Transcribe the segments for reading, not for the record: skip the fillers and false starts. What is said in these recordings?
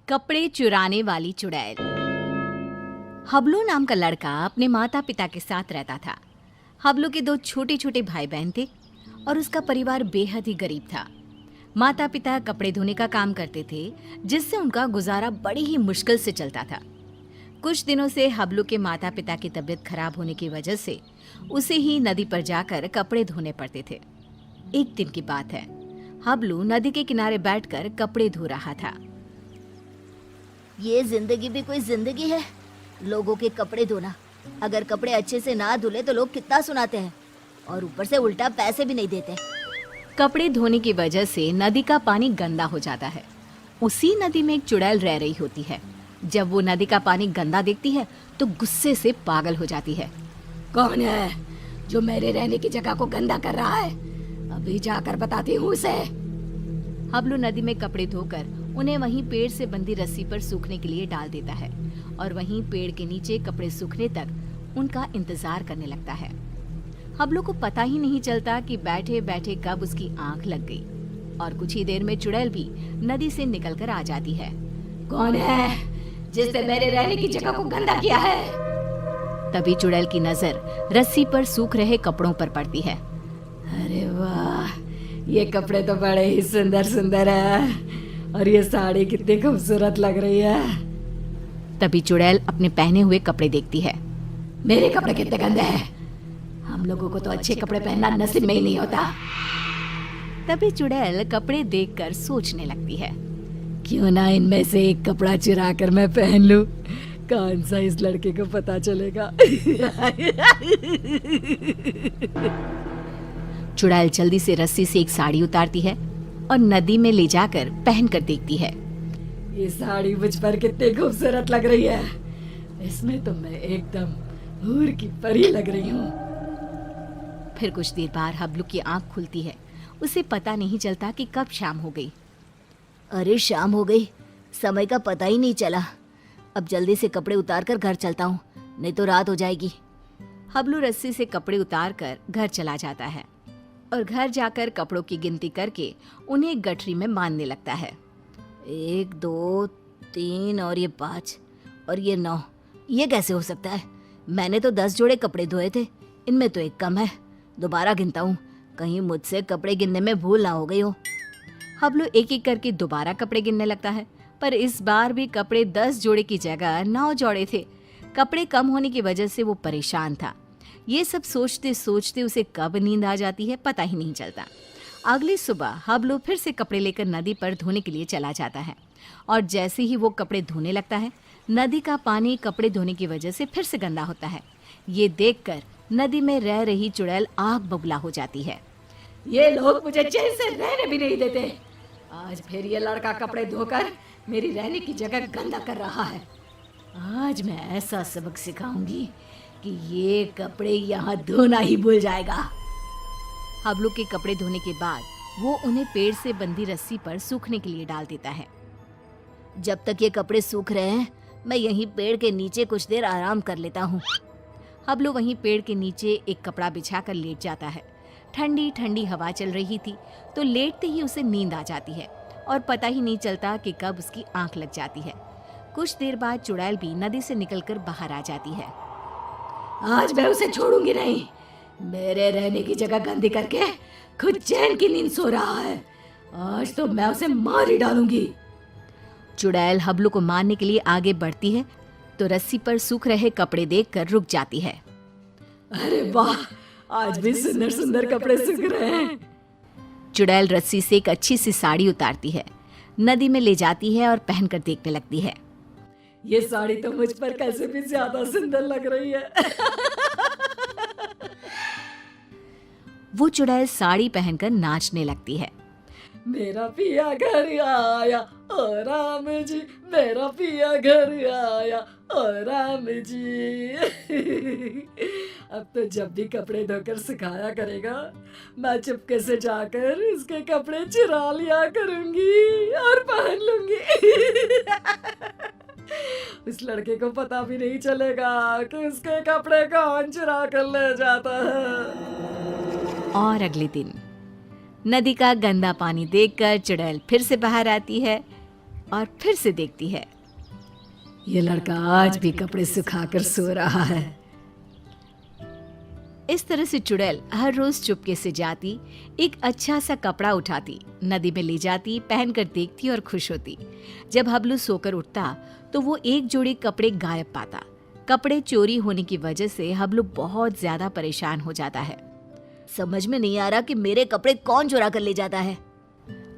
कपड़े चुराने वाली चुड़ैल। हबलू नाम का लड़का अपने माता पिता के साथ रहता था। हबलू के 2 छोटे छोटे भाई बहन थे और उसका परिवार बेहद ही गरीब था। माता पिता कपड़े धोने का काम करते थे, जिससे उनका गुजारा बड़ी ही मुश्किल से चलता था। कुछ दिनों से हबलू के माता पिता की तबीयत खराब होने की वजह से उसे ही नदी पर जाकर कपड़े धोने पड़ते थे। एक दिन की बात है, हबलू नदी के किनारे बैठकर कपड़े धो रहा था। ये जिंदगी भी कोई जिंदगी है, लोगों के कपड़े धोना। अगर कपड़े अच्छे से ना धुले तो लोग कितना सुनाते हैं और ऊपर से उल्टा पैसे भी नहीं देते। कपड़े धोने की वजह से नदी का पानी गंदा हो जाता है। उसी नदी में एक चुड़ैल रह रही होती है। जब वो नदी का पानी गंदा देखती है तो गुस्से से पागल हो जाती है। कौन है जो मेरे रहने की जगह को गंदा कर रहा है? अभी जाकर बताती हूँ उसे। हबलू नदी में कपड़े धोकर उन्हें वहीं पेड़ से बंधी रस्सी पर सूखने के लिए डाल देता है और वहीं पेड़ के नीचे कपड़े सूखने तक उनका इंतजार करने लगता है। हबलू को पता ही नहीं चलता कि बैठे बैठे कब उसकी आंख लग गई और कुछ ही देर में चुड़ैल भी नदी से निकलकर आ जाती है। कौन है जिसने मेरे रहने की जगह को गंदा किया है? तभी चुड़ैल की नजर रस्सी पर सूख रहे कपड़ों पर पड़ती है। अरे वाह, ये कपड़े तो बड़े ही सुंदर सुंदर है और ये साड़ी कितनी खूबसूरत लग रही है। तभी चुड़ैल अपने पहने हुए कपड़े देखती है। मेरे कपड़े कितने गंदे हैं, हम लोगों को तो अच्छे कपड़े पहनना नसीब में ही नहीं होता। तभी चुड़ैल कपड़े देखकर सोचने लगती है, क्यों ना इनमें से एक कपड़ा चुरा कर मैं पहन लूं, कौन सा इस लड़के को पता चलेगा। चुड़ैल जल्दी से रस्सी से एक साड़ी उतारती है और नदी में ले जाकर पहनकर देखती है। ये साड़ी मुझ पर कितनी खूबसूरत लग रही है, इसमें तो मैं एकदम हूर की परी लग रही हूँ। फिर कुछ देर बाद हबलू की आंख खुलती है। उसे पता नहीं चलता कि कब शाम हो गई। अरे शाम हो गई, समय का पता ही नहीं चला। अब जल्दी से कपड़े उतार कर घर चलता हूँ, नहीं तो रात हो जाएगी। हबलू रस्सी से कपड़े उतार कर घर चला जाता है और घर जाकर कपड़ों की गिनती करके उन्हें एक गठरी में बांधने लगता है। 1 2 3 और ये 5 और ये 9, ये कैसे हो सकता है? मैंने तो 10 जोड़े कपड़े धोए थे, इनमें तो एक कम है। दोबारा गिनता हूँ, कहीं मुझसे कपड़े गिनने में भूल ना हो गई हो। हबलू एक एक करके दोबारा कपड़े गिनने लगता है, पर इस बार भी कपड़े 10 जोड़े की जगह 9 जोड़े थे। कपड़े कम होने की वजह से वो परेशान था। ये सब सोचते सोचते उसे कब नींद आ जाती है पता ही नहीं चलता। अगली सुबह हबलू फिर से कपड़े लेकर नदी पर धोने के लिए चला जाता है और जैसे ही वो कपड़े धोने लगता है, नदी का पानी कपड़े धोने की वजह से फिर से गंदा होता है। ये देखकर नदी में रह रही चुड़ैल आग बबूला हो जाती है। ये लोग मुझे चैन से रहने भी नहीं देते। आज फिर ये लड़का कपड़े धोकर मेरी रहने की जगह गंदा कर रहा है। आज मैं ऐसा सबक सिखाऊंगी कि ये कपड़े यहाँ धोना ही भूल जाएगा। हबलू के कपड़े धोने के बाद वो उन्हें पेड़ से बंधी रस्सी पर सूखने के लिए डाल देता है। जब तक ये कपड़े सूख रहे हैं, मैं यहीं पेड़ के नीचे कुछ देर आराम कर लेता हूँ। हबलू वहीं पेड़ के नीचे एक कपड़ा बिछाकर लेट जाता है। ठंडी ठंडी हवा चल रही थी तो लेटते ही उसे नींद आ जाती है और पता ही नहीं चलता कि कब उसकी आंख लग जाती है। कुछ देर बाद चुड़ैल भी नदी से निकलकर बाहर आ जाती है। आज मैं उसे छोड़ूंगी नहीं। मेरे रहने की जगह गंदी करके खुद चैन की नींद सो रहा है। आज तो मैं उसे मार ही डालूंगी। चुड़ैल हबलू को मारने के लिए आगे बढ़ती है तो रस्सी पर सूख रहे कपड़े देखकर रुक जाती है। अरे वाह, आज भी सुंदर सुंदर कपड़े सूख रहे हैं। चुड़ैल रस्सी से एक अच्छी सी साड़ी उतारती है, नदी में ले जाती है और पहनकर देखने लगती है। ये साड़ी तो मुझ पर कैसे भी ज्यादा सुंदर लग रही है। वो चुड़ैल साड़ी पहनकर नाचने लगती है। मेरा पिया घर आया ओ राम जी, मेरा पिया घर आया ओ राम जी। अब तो जब भी कपड़े धोकर सुखाया करेगा, मैं चुपके से जाकर उसके कपड़े चुरा लिया करूंगी और पहन लूंगी। उस लड़के को पता भी नहीं चलेगा कि उसके कपड़े कौन चुरा कर ले जाता है। और अगले दिन नदी का गंदा पानी देखकर चुड़ैल फिर से बाहर आती है और फिर से देखती है। ये लड़का आज भी कपड़े सुखाकर सो रहा है। इस तरह से चुड़ैल हर रोज चुपके से जाती, एक अच्छा सा कपड़ा उठाती, नदी में ले जाती, पहनकर देखती और खुश होती। जब हबलू सोकर उठता तो वो एक जोड़ी कपड़े गायब पाता। कपड़े चोरी होने की वजह से हबलू बहुत ज्यादा परेशान हो जाता है। समझ में नहीं आ रहा कि मेरे कपड़े कौन चुरा कर ले जाता है।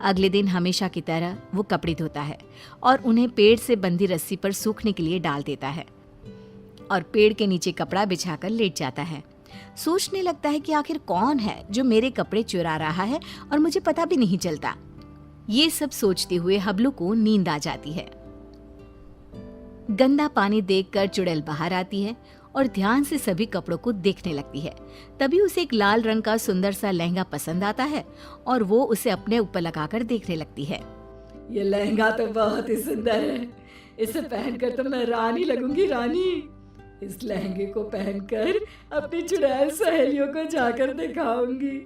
अगले दिन हमेशा की तरह वो कपड़े धोता है और उन्हें पेड़ से बंधी रस्सी पर सूखने के लिए डाल देता है और पेड़ के नीचे कपड़ा बिछाकर लेट जाता है। सोचने लगता है कि आखिर कौन है जो मेरे कपड़े चुरा रहा है और मुझे पता भी नहीं चलता। ये सब सोचते हुए हबलू को नींद आ जाती है। गंदा पानी देखकर चुड़ैल बाहर आती है और ध्यान से सभी कपड़ों को देखने लगती है। तभी उसे एक लाल रंग का सुंदर सा लहंगा पसंद आता है और वो उसे अपने ऊपर लगाकर देखने लगती है। ये लहंगा तो बहुत ही सुंदर है। इसे पहनकर तो मैं रानी लगूंगी, रानी। इस लहंगे को पहनकर अपनी चुड़ैल सहेलियों को जाकर दिखाऊंगी।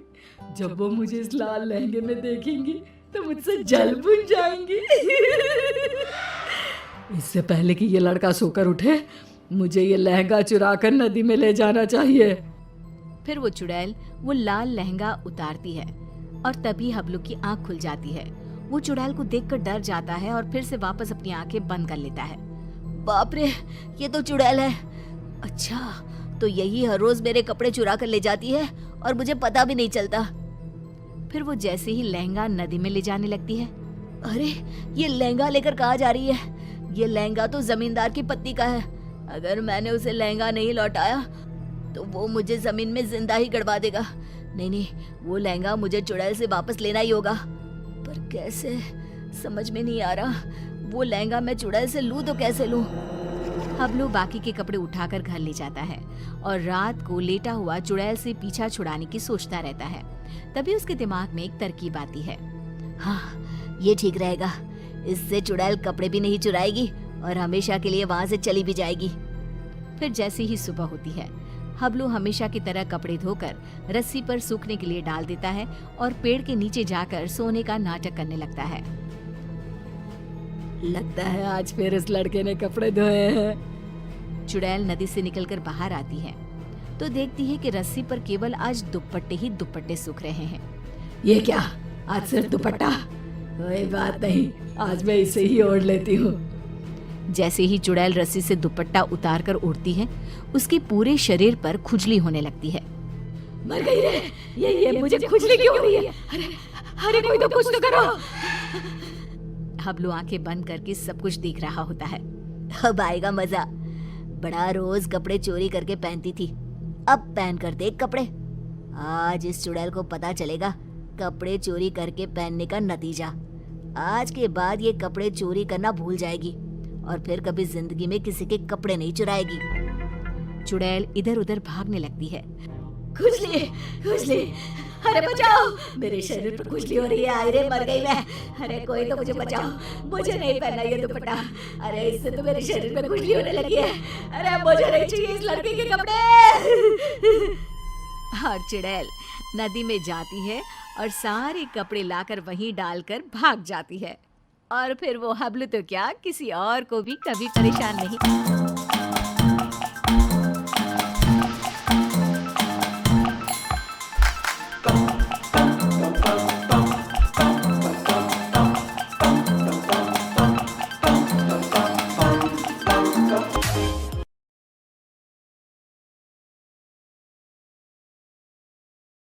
जब वो मुझे इस लाल लहंगे में देखेंगी तो मुझसे जल बुझ जाएंगी। इससे पहले कि ये लड़का सोकर उठे, मुझे ये लहंगा चुराकर नदी में ले जाना चाहिए। फिर वो चुड़ैल वो लाल लहंगा उतारती है और तभी हबलू की आंख खुल जाती है। वो चुड़ैल को देखकर डर जाता है और फिर से वापस अपनी आंखें बंद कर लेता है। बाप रे, ये तो चुड़ैल है। अच्छा, तो यही हर रोज मेरे कपड़े चुरा कर ले जाती है और मुझे पता भी नहीं चलता। फिर वो जैसे ही लहंगा नदी में ले जाने लगती है। अरे, ये लहंगा लेकर कहाँ जा रही है? ये लहंगा तो जमींदार की पत्नी का है। अगर मैंने उसे लहंगा नहीं लौटाया तो वो मुझे जमीन में जिंदा ही गड़वा देगा। नहीं, वो लहंगा मुझे चुड़ैल से वापस लेना ही होगा। पर कैसे, समझ में नहीं आ रहा। वो लहंगा मैं चुड़ैल से लूं तो कैसे लूं? हबलू बाकी के कपड़े उठाकर घर ले जाता है और रात को लेटा हुआ चुड़ैल से पीछा छुड़ाने की सोचता रहता है। तभी उसके दिमाग में एक तरकीब आती है। हाँ, ये ठीक रहेगा। इससे चुड़ैल कपड़े भी नहीं चुराएगी और हमेशा के लिए वहां से चली भी जाएगी। फिर जैसे ही सुबह होती है, हबलू हमेशा की तरह कपड़े धोकर रस्सी पर सूखने के लिए डाल देता है और पेड़ के नीचे जाकर सोने का नाटक करने लगता है। लगता है आज फिर इस लड़के ने कपड़े धोए हैं। चुड़ैल नदी से निकलकर बाहर आती है तो देखती है कि रस्सी पर केवल आज दुपट्टे ही दुपट्टे सूख रहे हैं। ये क्या, आज सिर्फ दुपट्टा? कोई बात नहीं, आज मैं इसे ही ओढ़ लेती हूँ। जैसे ही चुड़ैल रस्सी से दुपट्टा उतार कर उड़ती है, उसके पूरे शरीर पर खुजली होने लगती है। मर गई रे, ये मुझे खुजली क्यों हो रही है? अरे कोई तो कुछ तो करो। हबलू आंखें बंद करके सब कुछ देख रहा होता है। अब आएगा मजा। बड़ा रोज कपड़े चोरी करके पहनती थी, अब पहन कर देख कपड़े। आज इस चुड़ैल को पता चलेगा कपड़े चोरी करके पहनने का नतीजा। आज के बाद ये कपड़े चोरी करना भूल जाएगी और फिर कभी जिंदगी में किसी के कपड़े नहीं चुराएगी। चुड़ैल इधर उधर भागने लगती है। खुजली, खुजली, अरे बचाओ, मेरे शरीर पर खुजली हो रही है। अरे मर गई मैं। अरे कोई तो मुझे बचाओ, मुझे नहीं पहनना ये दुपट्टा। अरे इससे तो मेरे शरीर में खुजली होने लगी है। अरे मुझे नहीं चाहिए इस लड़के के कपड़े। और चुड़ैल नदी में जाती है और सारे कपड़े लाकर वहीं डालकर भाग जाती है। और फिर वो हबलू तो क्या, किसी और को भी कभी परेशान नहीं